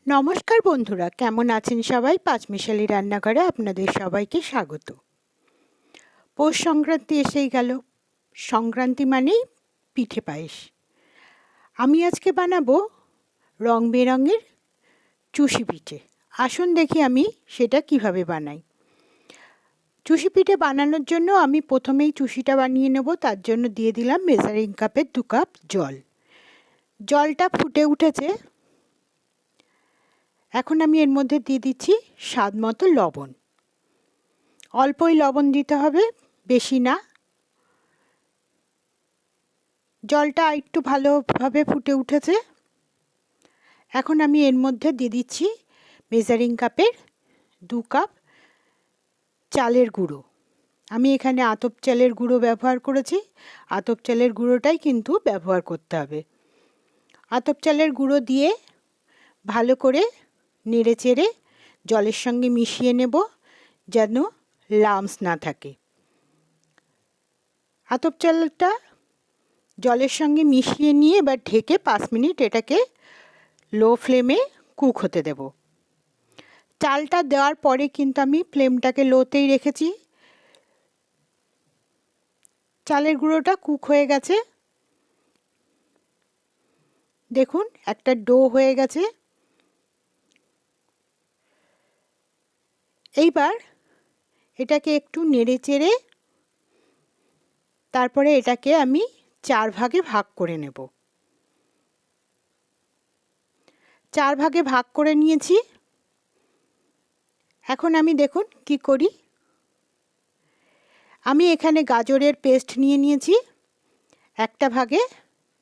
নমস্কার বন্ধুরা, কেমন আছেন সবাই? পাঁচমিশালি রান্নাঘরে আপনাদের সবাইকে স্বাগত। পৌষ সংক্রান্তি এসেই গেল। সংক্রান্তি মানেই পিঠে পায়েস। আমি আজকে বানাবো রং বেরঙের চুষি পিঠে। আসুন দেখি আমি সেটা কিভাবে বানাই। চুষি পিঠে বানানোর জন্য আমি প্রথমেই চুষিটা বানিয়ে নেব। তার জন্য দিয়ে দিলাম মেজারিং কাপের 2 কাপ জল। জলটা ফুটে উঠেছে। এখন আমি এর মধ্যে দিয়ে দিচ্ছি স্বাদ মতো লবণ। অল্পই লবণ দিতে হবে, বেশি না। জলটা একটু ভালোভাবে ফুটে উঠেছে। এখন আমি এর মধ্যে দিয়ে দিচ্ছি মেজারিং কাপের 2 কাপ চালের গুঁড়ো। আমি এখানে আতপ চালের গুঁড়ো ব্যবহার করেছি। আতপ চালের গুঁড়োটাই কিন্তু ব্যবহার করতে হবে। আতপ চালের গুঁড়ো দিয়ে ভালো করে নেড়েচেড়ে জলের সঙ্গে মিশিয়ে নেব, যেন লামস না থাকে। আতপ চালটা জলের সঙ্গে মিশিয়ে নিয়ে এবার ঢেকে 5 মিনিট এটাকে লো ফ্লেমে কুক হতে দেব। চালটা দেওয়ার পরে কিন্তু আমি ফ্লেমটাকে লোতেই রেখেছি। চালের গুঁড়োটা কুক হয়ে গেছে। দেখুন একটা ডো হয়ে গেছে। এইবার এটাকে একটু নেড়ে চেড়ে তারপরে এটাকে আমি 4 ভাগে ভাগ করে নেব। 4 ভাগে ভাগ করে নিয়েছি। এখন আমি দেখুন কি করি। আমি এখানে গাজরের পেস্ট নিয়ে নিয়েছি। একটা ভাগে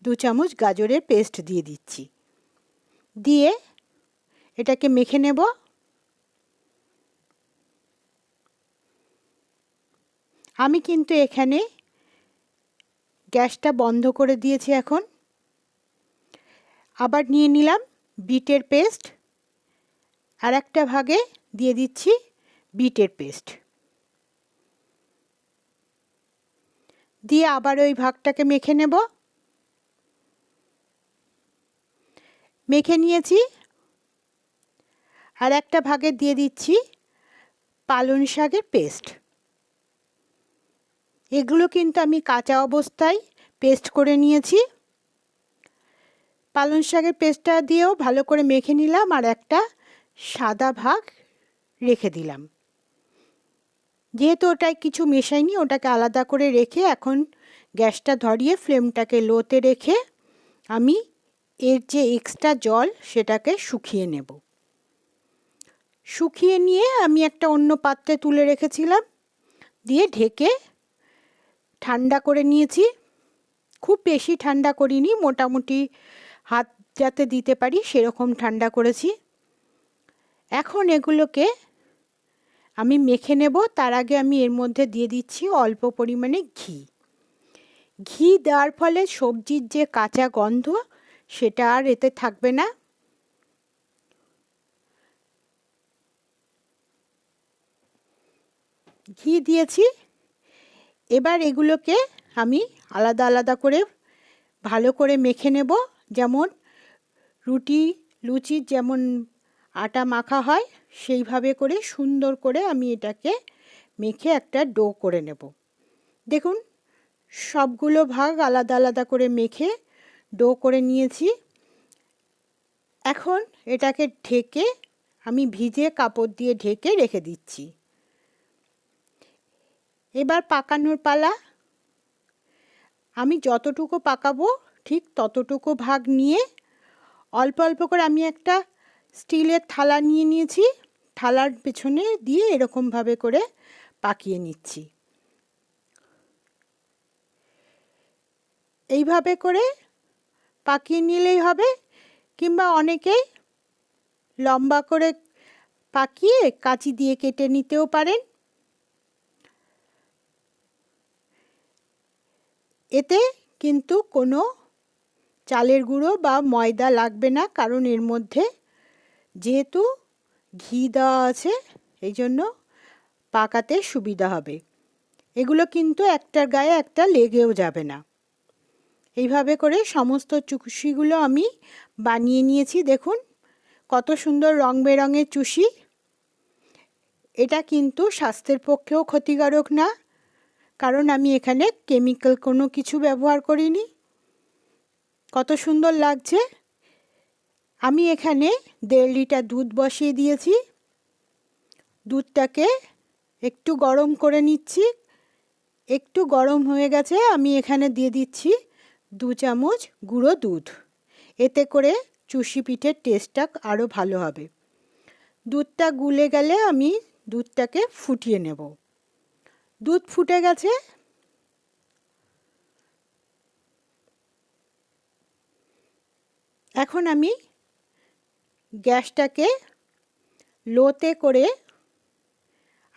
2 চামচ গাজরের পেস্ট দিয়ে দিচ্ছি। দিয়ে এটাকে মেখে নেব। আমি কিন্তু এখানে গ্যাসটা বন্ধ করে দিয়েছি। এখন আবার নিয়ে নিলাম বিটের পেস্ট। আর একটা ভাগে দিয়ে দিচ্ছি বিটের পেস্ট। দিয়ে আবার ওই ভাগটাকে মেখে নেব। মেখে নিয়েছি। আর একটা ভাগে দিয়ে দিচ্ছি পালং শাকের পেস্ট। এগুলো কিন্তু আমি কাঁচা অবস্থায় পেস্ট করে নিয়েছি। পালং শাকের পেস্টটা দিয়েও ভালো করে মেখে নিলাম। আর একটা সাদা ভাগ রেখে দিলাম। যেহেতু ওটায় কিছু মেশাইনি, ওটাকে আলাদা করে রেখে এখন গ্যাসটা ধরিয়ে ফ্লেমটাকে লোতে রেখে আমি এর যে এক্সট্রা জল সেটাকে শুকিয়ে নেব। শুকিয়ে নিয়ে আমি একটা অন্য পাত্রে তুলে রেখেছিলাম। দিয়ে ঢেকে ঠান্ডা করে নিয়েছি। খুব বেশি ঠান্ডা করিনি, মোটামুটি হাত যাতে দিতে পারি সেরকম ঠান্ডা করেছি। এখন এগুলোকে আমি মেখে নেব। তার আগে আমি এর মধ্যে দিয়ে দিচ্ছি অল্প পরিমাণে ঘি। ঘি দেওয়ার ফলে সবজির যে কাঁচা গন্ধ সেটা আর এতে থাকবে না। ঘি দিয়েছি। এবার এগুলোকে আমি আলাদা আলাদা করে ভালো করে মেখে নেব। যেমন লুচির যেমন আটা মাখা হয় সেইভাবে করে সুন্দর করে আমি এটাকে মেখে একটা ডো করে নেব। দেখুন সবগুলো ভাগ আলাদা আলাদা করে মেখে ডো করে নিয়েছি। এখন এটাকে ঢেকে আমি ভিজে কাপড় দিয়ে ঢেকে রেখে দিচ্ছি। এবার পাকানোর পালা। আমি যতটুকু পাকাবো ঠিক ততটুকু ভাগ নিয়ে অল্প অল্প করে আমি একটা স্টিলের থালা নিয়ে নিয়েছি। থালার পেছনে দিয়ে এরকমভাবে করে পাকিয়ে নিচ্ছি। এইভাবে করে পাকিয়ে নিলেই হবে, কিংবা অনেকেই লম্বা করে পাকিয়ে কাঁচি দিয়ে কেটে নিতেও পারেন। এতে কিন্তু কোনো চালের গুঁড়ো বা ময়দা লাগবে না, কারণ এর মধ্যে যেহেতু ঘি দেওয়া আছে এই জন্য পাকাতে সুবিধা হবে। এগুলো কিন্তু একটার গায়ে একটা লেগেও যাবে না। এইভাবে করে সমস্ত চুষিগুলো আমি বানিয়ে নিয়েছি। দেখুন কত সুন্দর রং বেরঙের চুষি। এটা কিন্তু স্বাস্থ্যের পক্ষেও ক্ষতিকারক না, কারণ আমি এখানে কেমিক্যাল কোনো কিছু ব্যবহার করিনি। কত সুন্দর লাগছে। আমি এখানে 1.5 লিটার দুধ বসিয়ে দিয়েছি। দুধটাকে একটু গরম করে নিচ্ছি। একটু গরম হয়ে গেছে, আমি এখানে দিয়ে দিচ্ছি 2 চামচ গুঁড়ো দুধ। এতে করে চুষি পিঠের টেস্টটা আরও ভালো হবে। দুধটা গুলে গেলে আমি দুধটাকে ফুটিয়ে নেব। দুধ ফুটে গেছে। এখন আমি গ্যাসটাকে লোতে করে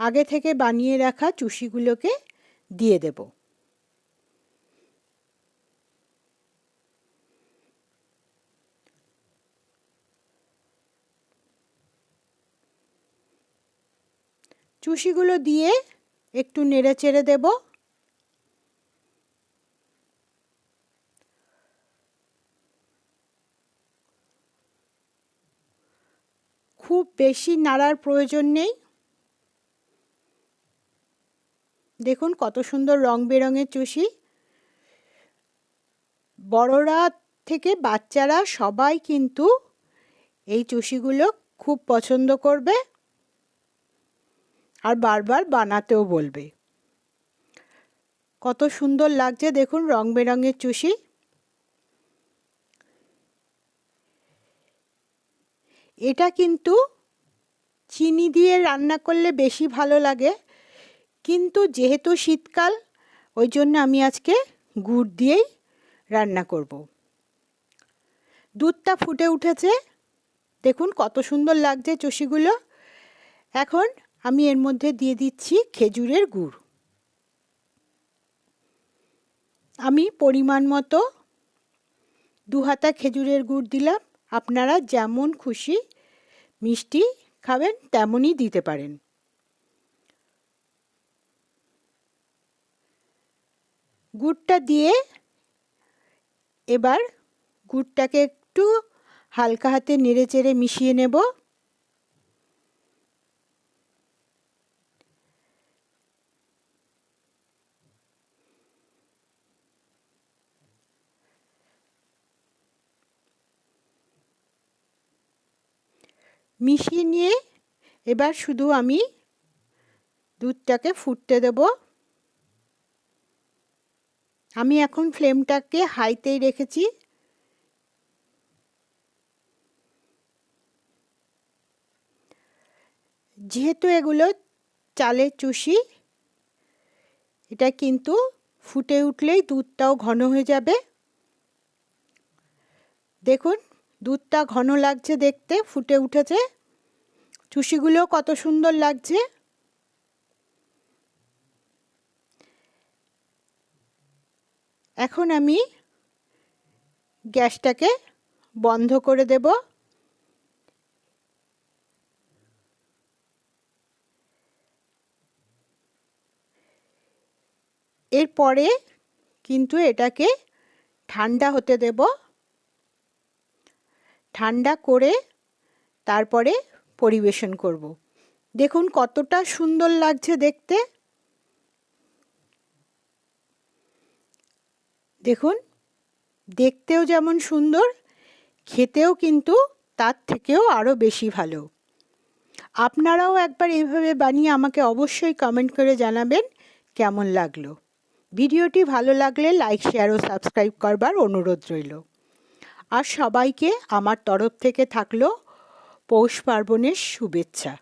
আগে থেকে বানিয়ে রাখা চুষিগুলোকে দিয়ে দেব। চুষিগুলো দিয়ে একটু নেড়ে চেড়ে দেব। খুব বেশি নাড়ার প্রয়োজন নেই। দেখুন কত সুন্দর রং বেরঙের চুষি। বড়রা থেকে বাচ্চারা সবাই কিন্তু এই চুষিগুলো খুব পছন্দ করবে আর বারবার বানাতেও বলবে। কত সুন্দর লাগছে দেখুন রং বেরঙের চুষি। এটা কিন্তু চিনি দিয়ে রান্না করলে বেশি ভালো লাগে, কিন্তু যেহেতু শীতকাল ওই জন্য আমি আজকে গুড় দিয়েই রান্না করব। দুধটা ফুটে উঠেছে, দেখুন কত সুন্দর লাগছে চুষিগুলো। এখন আমি এর মধ্যে দিয়ে দিচ্ছি খেজুরের গুড়। আমি পরিমাণ মতো 2 হাতা খেজুরের গুড় দিলাম। আপনারা যেমন খুশি মিষ্টি খাবেন তেমনই দিতে পারেন। গুড়টা দিয়ে এবার গুড়টাকে একটু হালকা হাতে নেড়ে চেড়ে মিশিয়ে নেব। মিশিয়ে নিয়ে এবার শুধু আমি দুধটাকে ফুটতে দেব। আমি এখন ফ্লেমটাকে হাইতেই রেখেছি। যেহেতু এগুলো চালের চুষি, এটা কিন্তু ফুটে উঠলেই দুধটাও ঘন হয়ে যাবে। দেখুন দুধটা ঘন লাগছে দেখতে, ফুটে উঠেছে। চুষিগুলো কত সুন্দর লাগছে। এখন আমি গ্যাসটাকে বন্ধ করে দেব। এরপরে কিন্তু এটাকে ঠান্ডা হতে দেব। ঠান্ডা করে তারপরে পরিবেশন করব। দেখুন কতটা সুন্দর লাগছে দেখতে। দেখুন দেখতেও যেমন সুন্দর, খেতেও কিন্তু তার থেকেও আরও বেশি ভালো। আপনারাও একবার এইভাবে বানিয়ে আমাকে অবশ্যই কমেন্ট করে জানাবেন কেমন লাগলো। ভিডিওটি ভালো লাগলে লাইক, শেয়ার ও সাবস্ক্রাইব করবার অনুরোধ রইল। আর সবাইকে আমার তরফ থেকে থাকলো পৌষ পার্বণের শুভেচ্ছা।